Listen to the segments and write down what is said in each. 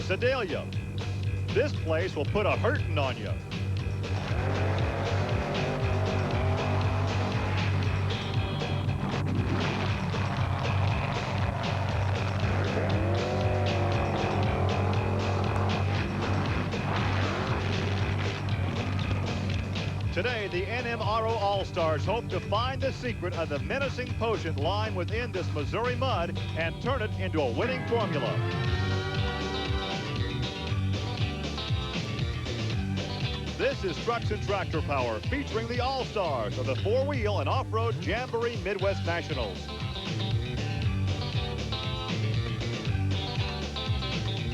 Sedalia. This place will put a hurtin' on you. Today, the NMRO All-Stars hope to find the secret of the menacing potent lying within this Missouri mud and turn it into a winning formula. This is Trucks and Tractor Power, featuring the All-Stars of the four-wheel and off-road Jamboree Midwest Nationals.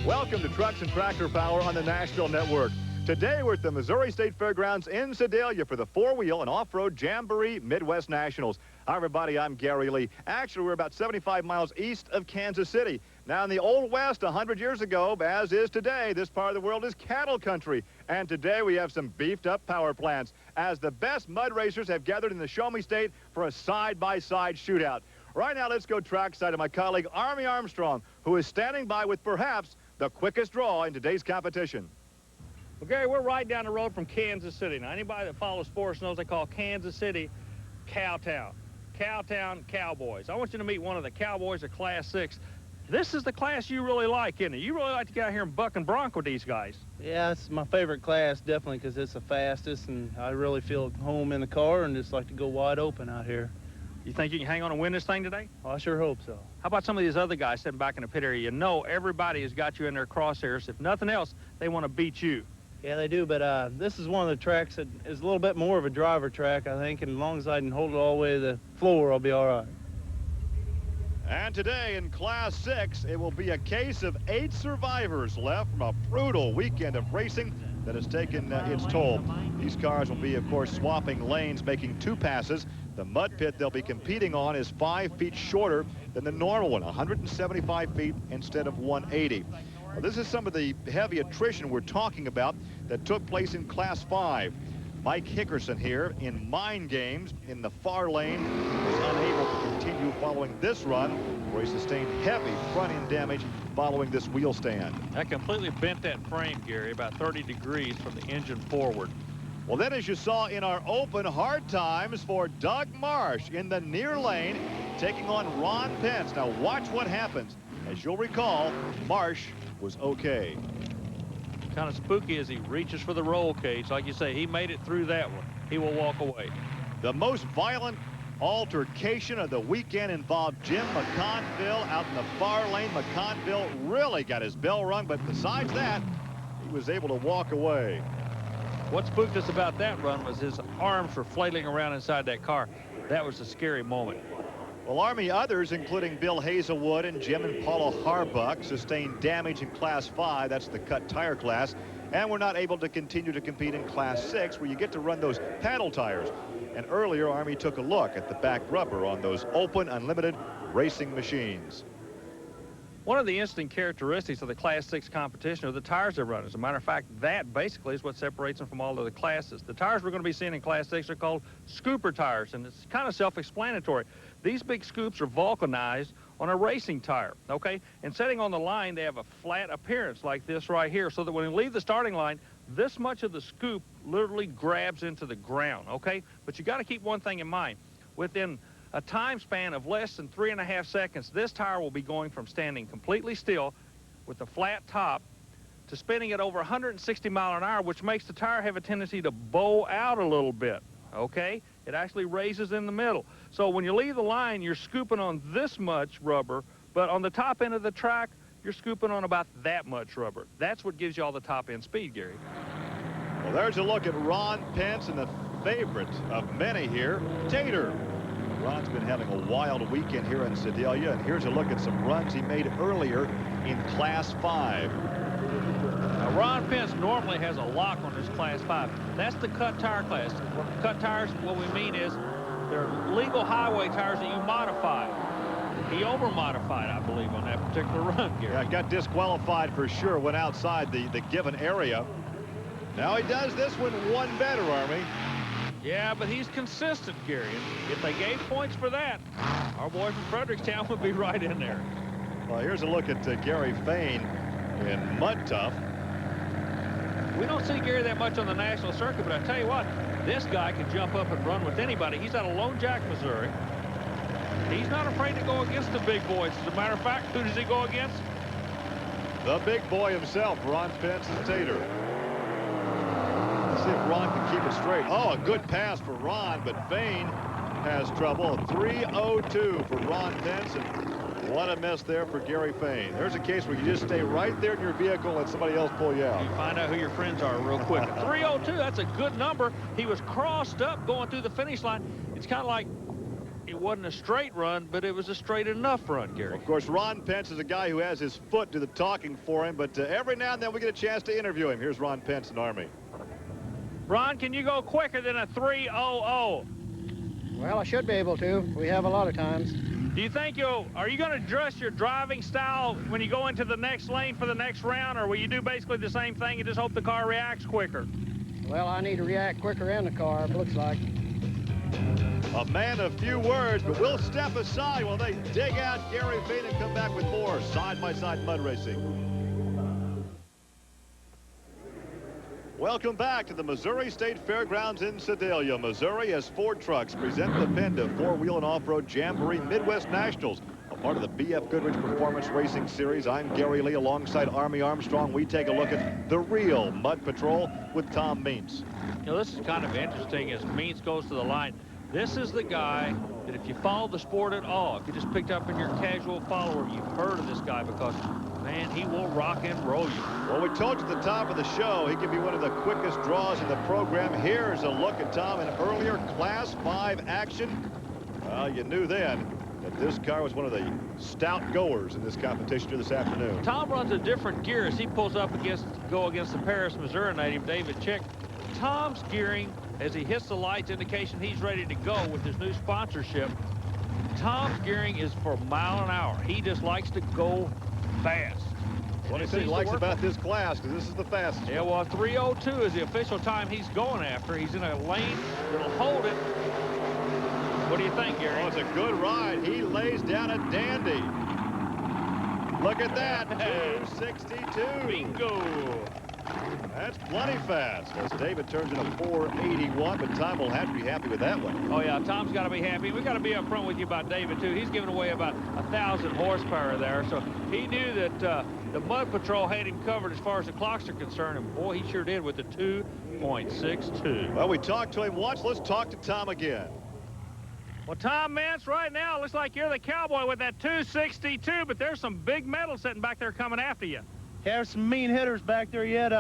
Welcome to Trucks and Tractor Power on the Nashville Network. Today, we're at the Missouri State Fairgrounds in Sedalia for the four-wheel and off-road Jamboree Midwest Nationals. Hi, everybody. I'm Gary Lee. Actually, we're about 75 miles east of Kansas City. Now, in the Old West, 100 years ago, as is today, this part of the world is cattle country. And today, we have some beefed-up power plants, as the best mud racers have gathered in the Show Me State for a side-by-side shootout. Right now, let's go trackside to my colleague, Army Armstrong, who is standing by with perhaps the quickest draw in today's competition. Well, Gary, we're right down the road from Kansas City. Now, anybody that follows sports knows they call Kansas City Cowtown. Cowtown Cowboys. I want you to meet one of the Cowboys of Class 6. This is the class you really like, isn't it? You really like to get out here and buck and bronc with these guys. Yeah, it's my favorite class, definitely, because it's the fastest, and I really feel at home in the car and just like to go wide open out here. You think you can hang on and win this thing today? Well, I sure hope so. How about some of these other guys sitting back in the pit area? You know everybody has got you in their crosshairs. If nothing else, they want to beat you. Yeah, they do, but this is one of the tracks that is a little bit more of a driver track, I think, and as long as I can hold it all the way to the floor, I'll be all right. And today in Class 6, it will be a case of 8 survivors left from a brutal weekend of racing that has taken its toll. These cars will be, of course, swapping lanes, making 2 passes. The mud pit they'll be competing on is 5 feet shorter than the normal one, 175 feet instead of 180. Well, this is some of the heavy attrition we're talking about that took place in Class 5. Mike Hickerson here in Mind Games in the far lane was unable to continue following this run, where he sustained heavy front-end damage following this wheel stand. That completely bent that frame, Gary, about 30 degrees from the engine forward. Well, then, as you saw in our open, hard times for Doug Marsh in the near lane, taking on Ron Pence. Now, watch what happens. As you'll recall, Marsh was okay. Kind of spooky as he reaches for the roll cage. Like you say, he made it through that one. He will walk away. The most violent altercation of the weekend involved Jim McConville out in the far lane. McConville really got his bell rung, but besides that, he was able to walk away. What spooked us about that run was his arms were flailing around inside that car. That was a scary moment. Well, Army others, including Bill Hazelwood and Jim and Paula Harbuck, sustained damage in Class 5. That's the cut tire class. And were not able to continue to compete in Class 6, where you get to run those paddle tires. And earlier, Army took a look at the back rubber on those open, unlimited racing machines. One of the interesting characteristics of the Class 6 competition are the tires they run. As a matter of fact, that basically is what separates them from all other classes. The tires we're going to be seeing in Class 6 are called scooper tires, and it's kind of self-explanatory. These big scoops are vulcanized on a racing tire, okay? And setting on the line, they have a flat appearance like this right here, so that when you leave the starting line, this much of the scoop literally grabs into the ground, okay? But you got to keep one thing in mind. Within a time span of less than 3.5 seconds, this tire will be going from standing completely still with a flat top to spinning at over 160 miles an hour, which makes the tire have a tendency to bow out a little bit, okay? It actually raises in the middle. So when you leave the line, you're scooping on this much rubber, but on the top end of the track, you're scooping on about that much rubber. That's what gives you all the top end speed, Gary. Well, there's a look at Ron Pence and the favorite of many here, Tater. Ron's been having a wild weekend here in Sedalia, and here's a look at some runs he made earlier in Class 5. Now, Ron Pence normally has a lock on this Class 5. That's the cut tire class. Cut tires, what we mean is they're legal highway tires that you modify. He over-modified, I believe, on that particular run, Gary. Yeah, got disqualified for sure, went outside the given area. Now he does this one better, Army. Yeah, but he's consistent, Gary. If they gave points for that, our boy from Frederickstown would be right in there. Well, here's a look at Gary Fain. in Mud Tough. We don't see Gary that much on the national circuit, but I tell you what, this guy can jump up and run with anybody. He's out of Lone Jack, Missouri. He's not afraid to go against the big boys. As a matter of fact, who does he go against? The big boy himself, Ron Pence-Tater. Let's see if Ron can keep it straight. Oh, a good pass for Ron, but Fain has trouble. 3:02 for Ron Pence, and what a miss there for Gary Fain. There's a case where you just stay right there in your vehicle and let somebody else pull you out. You find out who your friends are real quick. 3:02, that's a good number. He was crossed up going through the finish line. It's kind of like it wasn't a straight run, but it was a straight enough run, Gary. Of course, Ron Pence is a guy who has his foot to the talking for him, but every now and then we get a chance to interview him. Here's Ron Pence in Army. Ron, can you go quicker than a 3:00? Well, I should be able to. We have a lot of times. Do you think are you going to adjust your driving style when you go into the next lane for the next round, or will you do basically the same thing and just hope the car reacts quicker? Well, I need to react quicker in the car, it looks like. A man of few words, but we'll step aside while they dig out Gary Fain and come back with more side-by-side mud racing. Welcome back to the Missouri State Fairgrounds in Sedalia, Missouri, as Ford Trucks present the PENDA four-wheel and off-road Jamboree Midwest Nationals, a part of the B.F. Goodrich Performance Racing Series. I'm Gary Lee alongside Army Armstrong. We take a look at the real Mud Patrol with Tom Meents. You know, this is kind of interesting as Meents goes to the line. This is the guy that if you follow the sport at all, if you just picked up in your casual follower, you've heard of this guy because, man, he will rock and roll you. Well, we told you at the top of the show, he can be one of the quickest draws in the program. Here's a look at Tom in earlier Class 5 action. You knew then that this car was one of the stout goers in this competition here this afternoon. Tom runs a different gear as he pulls up against the Paris, Missouri native, David Chick. Tom's gearing, as he hits the lights, indication he's ready to go with his new sponsorship. Tom's gearing is for mile an hour. He just likes to go fast. What he likes about this class, because this is the fastest. Yeah, well, 3:02 is the official time he's going after. He's in a lane that'll hold it. What do you think, Gary? Oh, it's a good ride. He lays down a dandy. Look at that, 262. Bingo. That's plenty fast as David turns in a 481, but Tom will have to be happy with that one. Oh, yeah, Tom's got to be happy. We've got to be up front with you about David, too. He's giving away about 1,000 horsepower there, so he knew that the Mud Patrol had him covered as far as the clocks are concerned, and boy, he sure did with the 2.62. Well, we talked to him once. Let's talk to Tom again. Well, Tom Meents, right now, looks like you're the cowboy with that 262, but there's some big metal sitting back there coming after you. Yeah, there's some mean hitters back there yet.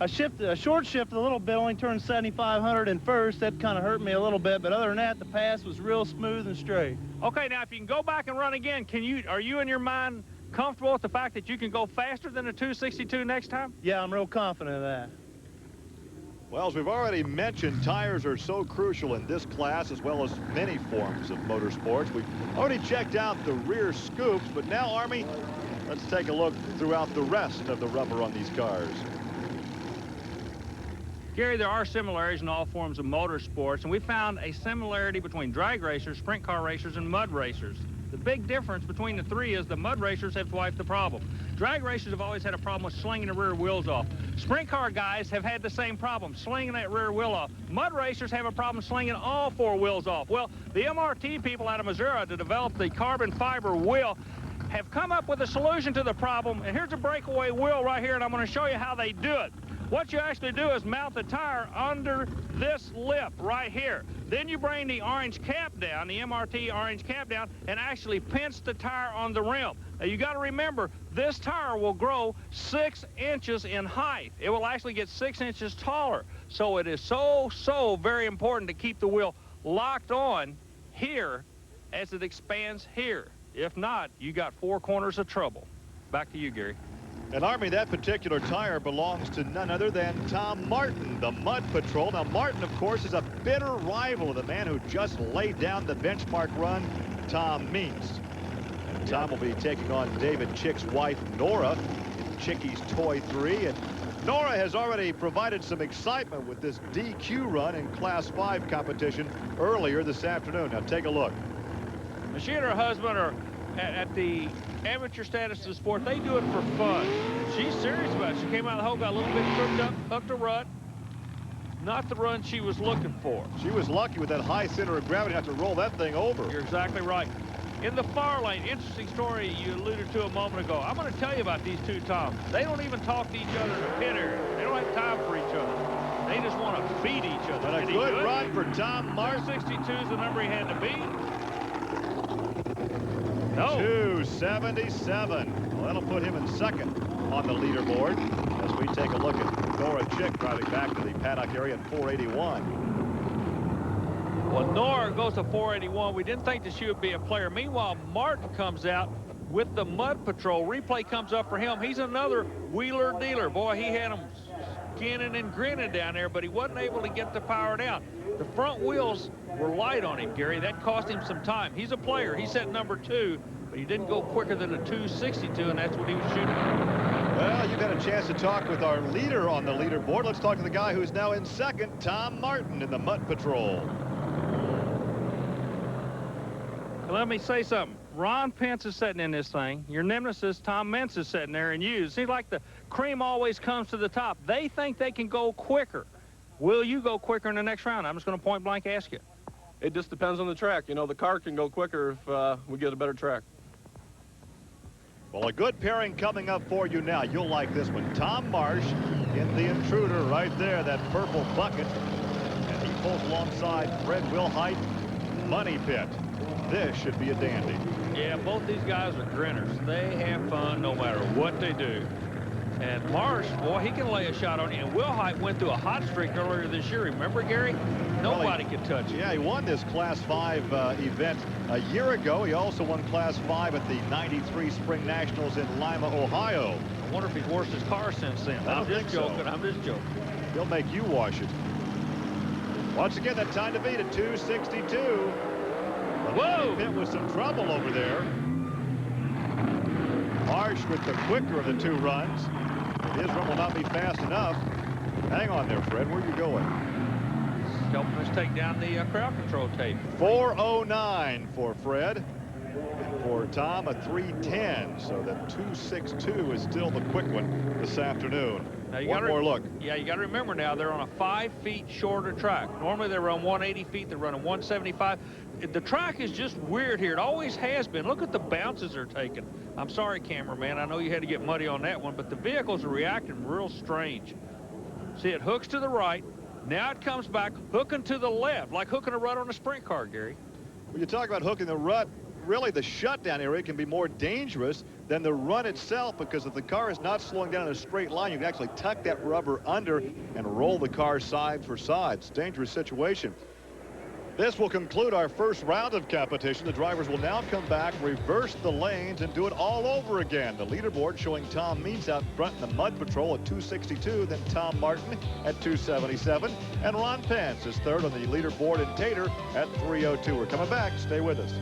I short shifted a little bit, only turned 7,500 in first. That kind of hurt me a little bit, but other than that, the pass was real smooth and straight. Okay, now if you can go back and run again, are you in your mind comfortable with the fact that you can go faster than a 262 next time? Yeah, I'm real confident of that. Well, as we've already mentioned, tires are so crucial in this class as well as many forms of motorsports. We've already checked out the rear scoops, but now, Army, let's take a look throughout the rest of the rubber on these cars. Gary, there are similarities in all forms of motorsports, and we found a similarity between drag racers, sprint car racers, and mud racers. The big difference between the three is the mud racers have wiped the problem. Drag racers have always had a problem with slinging the rear wheels off. Sprint car guys have had the same problem, slinging that rear wheel off. Mud racers have a problem slinging all four wheels off. Well, the MRT people out of Missouri to develop the carbon fiber wheel have come up with a solution to the problem, and here's a breakaway wheel right here, and I'm going to show you how they do it. What you actually do is mount the tire under this lip right here. Then you bring the orange cap down, the MRT orange cap down, and actually pinch the tire on the rim. Now, you got to remember, this tire will grow 6 inches in height. It will actually get 6 inches taller. So it is so very important to keep the wheel locked on here as it expands here. If not, you got 4 corners of trouble. Back to you, Gary. And Army, that particular tire belongs to none other than Tom Martin, the Mud Patrol. Now, Martin, of course, is a bitter rival of the man who just laid down the benchmark run, Tom Meents. And Tom will be taking on David Chick's wife, Nora, in Chickie's Toy 3. And Nora has already provided some excitement with this DQ run in Class 5 competition earlier this afternoon. Now, take a look. She and her husband are at the amateur status of the sport, they do it for fun. She's serious about it. She came out of the hole, got a little bit crooked up, hooked a rut. Not the run she was looking for. She was lucky with that high center of gravity not to roll that thing over. You're exactly right. In the far lane, interesting story you alluded to a moment ago. I'm going to tell you about these two Toms. They don't even talk to each other in the pit area. They don't have time for each other. They just want to beat each other. But a good run for Tom Martin. 262 is the number he had to beat. No. 277. Well, that'll put him in second on the leaderboard as we take a look at Nora Chick driving back to the paddock area at 481. Well, Nora goes to 481. We didn't think that she would be a player. Meanwhile, Martin comes out with the Mud Patrol. Replay comes up for him. He's another wheeler dealer. Boy, he had him skinning and grinning down there, but he wasn't able to get the power down. The front wheels were light on him, Gary. That cost him some time. He's a player. He set number 2, but he didn't go quicker than a 262, and that's what he was shooting. Well, you've had a chance to talk with our leader on the leaderboard. Let's talk to the guy who's now in second, Tom Martin in the Mud Patrol. Let me say something. Ron Pence is sitting in this thing. Your nemesis, Tom Mintz, is sitting there, and you. It seems like the cream always comes to the top. They think they can go quicker. Will you go quicker in the next round? I'm just going to point blank ask you. It just depends on the track. You know, the car can go quicker if we get a better track. Well, a good pairing coming up for you now. You'll like this one. Tom Marsh in the Intruder right there, that purple bucket. And he pulls alongside Fred Wilhite, Money Pit. This should be a dandy. Yeah, both these guys are grinners. They have fun no matter what they do. And Marsh, boy, he can lay a shot on you. And Wilhite went through a hot streak earlier this year. Remember, Gary? Nobody could touch him. Yeah, he won this Class 5 event a year ago. He also won Class 5 at the 93 Spring Nationals in Lima, Ohio. I wonder if he's washed his car since then. I'm just joking. I'm just joking. He'll make you wash it. Once again, that time to beat at 262. Whoa! Pit with some trouble over there. Marsh with the quicker of the two runs. His run will not be fast enough. Hang on there, Fred. Where are you going? Helping us take down the crowd control tape. 409 for Fred. And for Tom, a 310. So that 262 is still the quick one this afternoon. Now you One more look. Yeah, you got to remember now they're on a 5 feet shorter track. Normally they run 180 feet. They're running 175. The track is just weird here. It always has been. Look at the bounces they're taking. I'm sorry, cameraman. I know you had to get muddy on that one, but the vehicles are reacting real strange. See, it hooks to the right. Now it comes back, hooking to the left, like hooking a rut on a sprint car, Gary. When you talk about hooking the rut, really the shutdown area can be more dangerous than the run itself, because if the car is not slowing down in a straight line, you can actually tuck that rubber under and roll the car side for side. It's a dangerous situation. This will conclude our first round of competition. The drivers will now come back, reverse the lanes, and do it all over again. The leaderboard showing Tom Means out front in the Mud Patrol at 262, then Tom Martin at 277, and Ron Pence is third on the leaderboard in Tater at 302. We're coming back. Stay with us.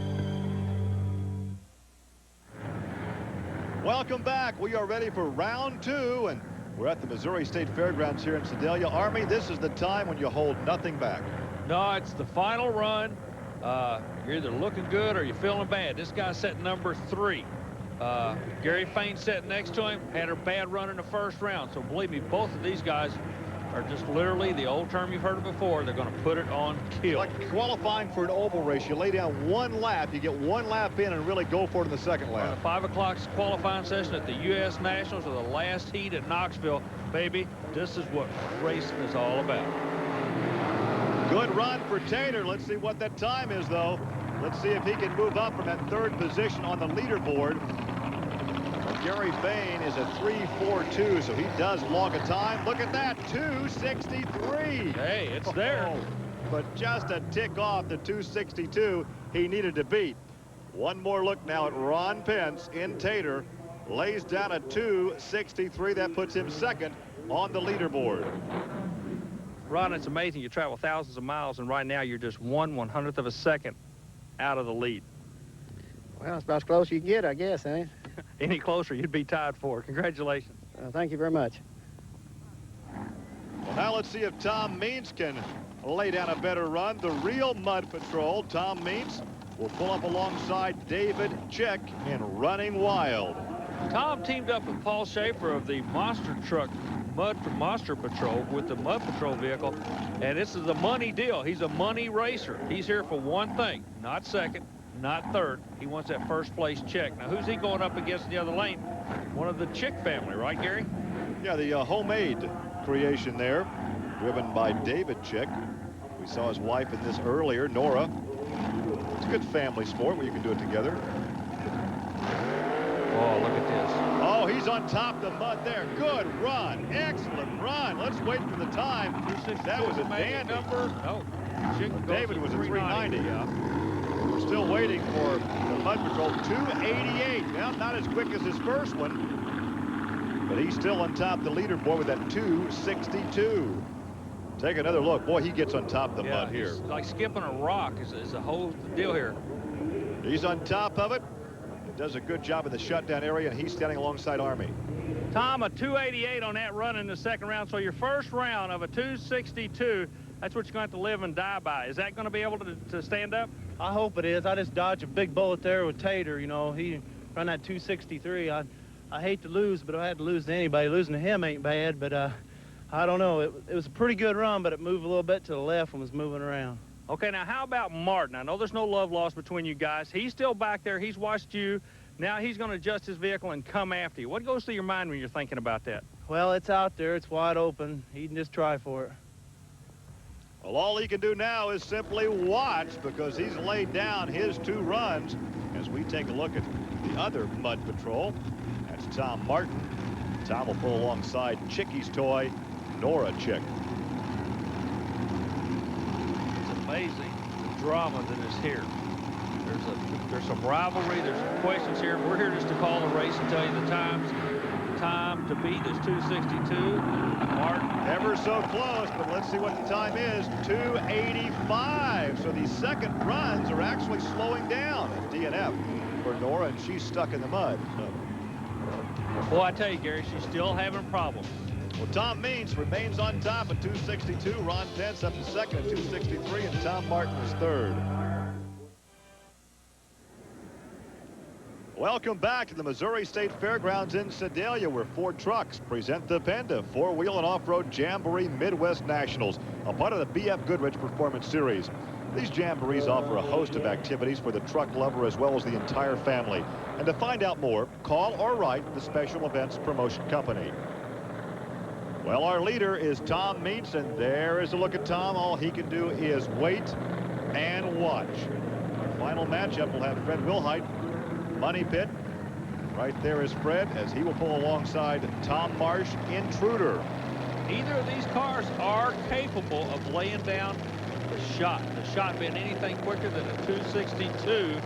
Welcome back. We are ready for round 2, and we're at the Missouri State Fairgrounds here in Sedalia. Army, this is the time when you hold nothing back. No, it's the final run. You're either looking good or you're feeling bad. This guy's set number 3. Gary Fain sat next to him, had her bad run in the first round. So believe me, both of these guys are just literally the old term you've heard before. They're going to put it on kill. Like qualifying for an oval race, you lay down one lap, you get one lap in and really go for it in the second lap. On the 5 o'clock qualifying session at the U.S. Nationals, or the last heat at Knoxville, baby, this is what racing is all about. Good run for Tater. Let's see what that time is, though. Let's see if he can move up from that 3rd position on the leaderboard. Well, Gary Fain is a 3:42, so he does log a time. Look at that, 2:63. Hey, it's there. But just a tick off the 2:62 he needed to beat. One more look now at Ron Pence in Tater. Lays down a 2:63. That puts him second on the leaderboard. Ron, it's amazing. You travel thousands of miles, and right now you're just 1/100th of a second out of the lead. Well, it's about as close as you can get, I guess, ain't it? Any closer, you'd be tied for. Congratulations. Thank you very much. Well, now let's see if Tom Means can lay down a better run. The real Mud Patrol, Tom Means, will pull up alongside David Chick in Running Wild. Tom teamed up with Paul Schaefer of the Monster Truck Monster Patrol with the Mud Patrol vehicle, and this is a money deal. He's a money racer. He's here for one thing, not second, not third. He wants that first place check. Now, who's he going up against in the other lane? One of the Chick family, right, Gary? Yeah, the homemade creation there, driven by David Chick. We saw his wife in this earlier, Nora. It's a good family sport where you can do it together. Oh, look at this. Oh, he's on top of the mud there. Good run. Excellent run. Let's wait for the time. That was a dandy. No. David was a 390. Yeah. We're still waiting for the Mud Patrol. 288. Now, not as quick as his first one, but he's still on top of the leaderboard with that 262. Take another look. Boy, he gets on top of the mud here. Like skipping a rock is a whole deal here. He's on top of it. Does a good job in the shutdown area, and he's standing alongside Army. Tom, a 288 on that run in the second round. So your first round of a 262, that's what you're going to have to live and die by. Is that going to be able to stand up? I hope it is. I just dodged a big bullet there with Tater. You know, he run that 263. I hate to lose, but if I had to lose to anybody, losing to him ain't bad. But I don't know. It was a pretty good run, but it moved a little bit to the left when it was moving around. Okay, now how about Martin? I know there's no love lost between you guys. He's still back there. He's watched you. Now he's going to adjust his vehicle and come after you. What goes through your mind when you're thinking about that? Well, it's out there. It's wide open. He can just try for it. Well, all he can do now is simply watch, because he's laid down his 2 runs. As we take a look at the other Mud Patrol, that's Tom Martin. Tom will pull alongside Chicky's toy, Nora Chick. Amazing the drama that is here. There's some rivalry, there's some questions here. We're here just to call the race and tell you the times. Time to beat is 262. Martin. Ever so close, but let's see what the time is. 285. So these second runs are actually slowing down. DNF for Nora, and she's stuck in the mud. Well, I tell you, Gary, she's still having problems. Well, Tom Means remains on top at 262. Ron Pence up to second at 263, and Tom Martin is third. Welcome back to the Missouri State Fairgrounds in Sedalia, where Ford Trucks present the Penda 4-Wheel and Off-Road Jamboree Midwest Nationals, a part of the BF Goodrich Performance Series. These jamborees offer a host of activities for the truck lover as well as the entire family. And to find out more, call or write the Special Events Promotion Company. Well, our leader is Tom Meents, and there is a look at Tom. All he can do is wait and watch. Our final matchup will have Fred Wilhite, Money Pit. Right there is Fred, as he will pull alongside Tom Marsh, Intruder. Either of these cars are capable of laying down the shot. The shot being anything quicker than a 262.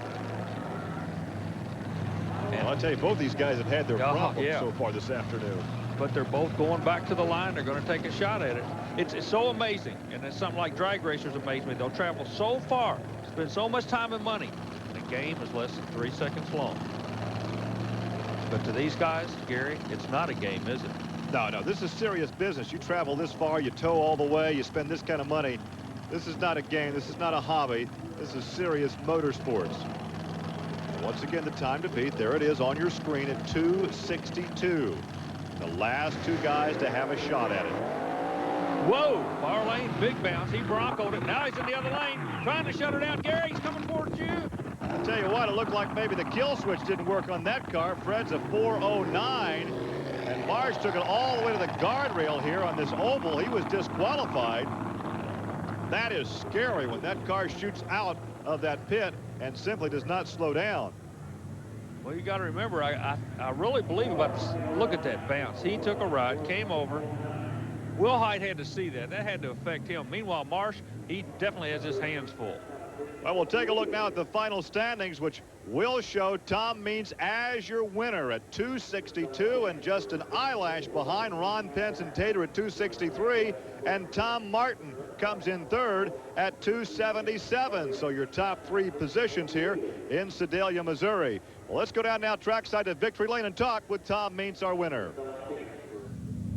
Well, I'll tell you, both these guys have had their problems so far this afternoon. But they're both going back to the line. They're going to take a shot at it. It's so amazing, and it's something like drag racers amaze me. They'll travel so far, spend so much time and money, and the game is less than 3 seconds long. But to these guys, Gary, it's not a game, is it? No, this is serious business. You travel this far, you tow all the way, you spend this kind of money. This is not a game. This is not a hobby. This is serious motorsports. Once again, the time to beat, there it is on your screen at 262. The last 2 guys to have a shot at it. Whoa, far lane, big bounce. He broncoed it. Now he's in the other lane, trying to shut her down. Gary, he's coming towards you. I'll tell you what, it looked like maybe the kill switch didn't work on that car. Fred's a 409, and Marsh took it all the way to the guardrail here on this oval. He was disqualified. That is scary when that car shoots out of that pit and simply does not slow down. Well, you got to remember, I really believe about this. Look at that bounce. He took a right, came over. Wilhite had to see that. That had to affect him. Meanwhile, Marsh, he definitely has his hands full. Well, we'll take a look now at the final standings, which will show Tom Meents as your winner at 262 and just an eyelash behind Ron Pence and Tater at 263, and Tom Martin comes in third at 277. So your top 3 positions here in Sedalia, Missouri. Well, let's go down now trackside to Victory Lane and talk with Tom Meents, our winner.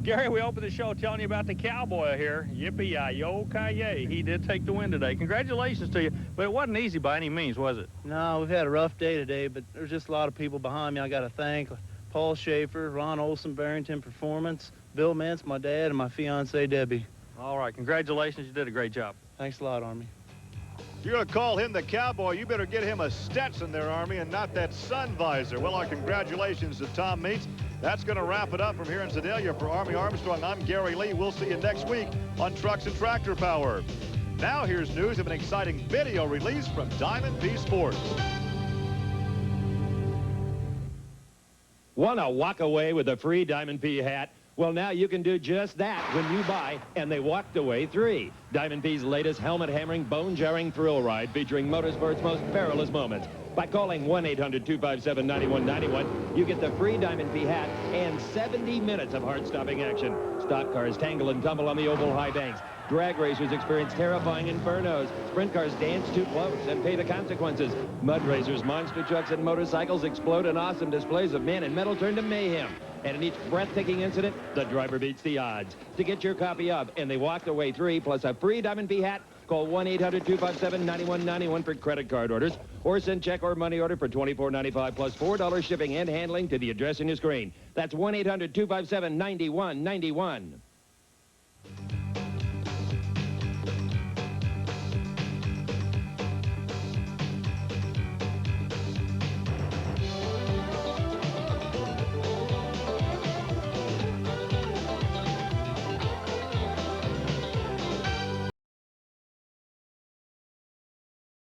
Gary, we opened the show telling you about the cowboy here. Yippee-yi-yo-ki-yay. He did take the win today. Congratulations to you. But it wasn't easy by any means, was it? No, we've had a rough day today, but there's just a lot of people behind me I got to thank. Paul Schaefer, Ron Olson, Barrington Performance, Bill Mintz, my dad, and my fiancée, Debbie. All right, congratulations. You did a great job. Thanks a lot, Army. If you're going to call him the cowboy, you better get him a Stetson there, Army, and not that sun visor. Well, our congratulations to Tom Meets. That's going to wrap it up from here in Sedalia. For Army Armstrong, I'm Gary Lee. We'll see you next week on Trucks and Tractor Power. Now here's news of an exciting video release from Diamond P Sports. Want to walk away with a free Diamond P hat? Well, now you can do just that when you buy And They Walked Away 3. Diamond P's latest helmet-hammering, bone-jarring thrill ride featuring motorsport's most perilous moments. By calling 1-800-257-9191, you get the free Diamond P hat and 70 minutes of heart-stopping action. Stock cars tangle and tumble on the oval high banks. Drag racers experience terrifying infernos. Sprint cars dance too close and pay the consequences. Mud racers, monster trucks, and motorcycles explode in awesome displays of men and metal turn to mayhem. And in each breathtaking incident, the driver beats the odds. To get your copy of And They Walked Away 3 plus a free Diamond P hat, call 1-800-257-9191 for credit card orders, or send check or money order for $24.95 plus $4 shipping and handling to the address on your screen. That's 1-800-257-9191.